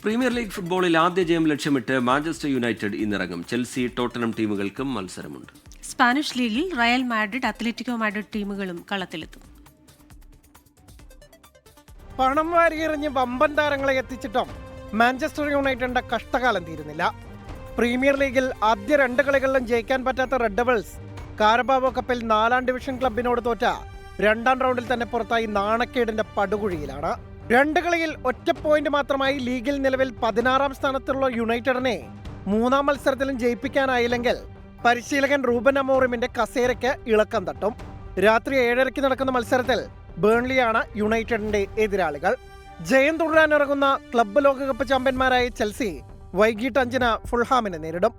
Premier league ഫുട്ബോളിൽ ആദ്യ ജയം ലക്ഷ്യമിട്ട് മാഞ്ചസ്റ്റർ യുണൈറ്റഡ് ഇന്നിറങ്ങും. ചെൽസി, ടോട്ടനം ടീമുകൾക്കും മത്സരമുണ്ട്. സ്പാനിഷ് ലീഗിൽ റയൽ മാഡ്രിഡ്, അത്ലറ്റിക്കോ മാഡ്രിഡ് ടീമുകളും കളത്തിലെത്തും. പണം വാരിയെറിഞ്ഞ് വമ്പൻ താരങ്ങളെ എത്തിച്ചിട്ടും മാഞ്ചസ്റ്റർ യുണൈറ്റഡിന്റെ കഷ്ടകാലം തീരുന്നില്ല. പ്രീമിയർ ലീഗിൽ ആദ്യ 2 കളികളിലും ജയിക്കാൻ പറ്റാത്ത റെഡ് ഡെവിൾസ് കാരബാവോ കപ്പിൽ 4ാം ഡിവിഷൻ ക്ലബിനോട് തോറ്റ 2ാം റൗണ്ടിൽ തന്നെ പുറത്തായി നാണക്കേടിന്റെ പടുകുഴിയിലാണ്. 2 കളിയിൽ ഒറ്റ പോയിന്റ് മാത്രമായി ലീഗിൽ നിലവിൽ 16ാം സ്ഥാനത്തുള്ള യുണൈറ്റഡിനെ 3ാം മത്സരത്തിലും ജയിപ്പിക്കാനായില്ലെങ്കിൽ പരിശീലകൻ റൂബൻ അമോറിമിന്റെ കസേരയ്ക്ക് ഇളക്കം തട്ടും. രാത്രി 7:30 നടക്കുന്ന മത്സരത്തിൽ ബേൺലിയാണ് യുണൈറ്റഡിന്റെ എതിരാളികൾ. ജയം തുടരാനിറങ്ങുന്ന ക്ലബ്ബ് ലോകകപ്പ് ചാമ്പ്യന്മാരായ ചെൽസി വൈകിട്ട് 5-ന് ഫുൾഹാമിനെ നേരിടും.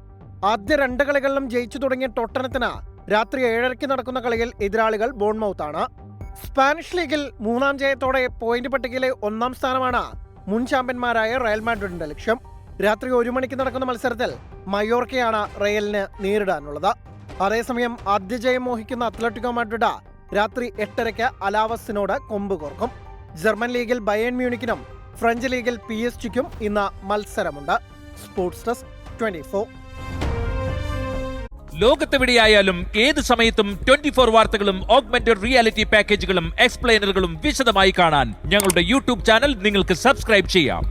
ആദ്യ 2 കളികളിലും ജയിച്ചു തുടങ്ങിയ ടോട്ടനത്തിന് രാത്രി 7:30 നടക്കുന്ന കളിയിൽ എതിരാളികൾ ബോൺമൌത്താണ്. സ്പാനിഷ് ലീഗിൽ 3ാം ജയത്തോടെ പോയിന്റ് പട്ടികയിലെ 1ാം സ്ഥാനമാണ് മുൻ ചാമ്പ്യന്മാരായ റയൽ മാഡ്രിഡിന്റെ ലക്ഷ്യം. രാത്രി 1 മണിക്ക് നടക്കുന്ന മത്സരത്തിൽ മയോർക്കയാണ് റയലിന് നേരിടാനുള്ളത്. അതേസമയം ആദ്യ ജയം മോഹിക്കുന്ന അത്ലറ്റിക്കോ മാഡ്രിഡ് രാത്രി 8:30 അലാവസിനോട് കൊമ്പ് കോർക്കും. ജർമ്മൻ ലീഗിൽ ബയേൺ മ്യൂണിക്കിനും ഫ്രഞ്ച് ലീഗിൽ PSG-ക്കും ഇന്ന് മത്സരമുണ്ട്. Sports desk 24. ലോകത്തെവിടെയായാലും ഏത് സമയത്തും 24 വാർത്തകളും ഓഗ്മെന്റഡ് റിയാലിറ്റി പാക്കേജുകളും എക്സ്പ്ലെയിനറുകളും വിശദമായി കാണാൻ ഞങ്ങളുടെ യൂട്യൂബ് ചാനൽ നിങ്ങൾക്ക് സബ്സ്ക്രൈബ് ചെയ്യാം.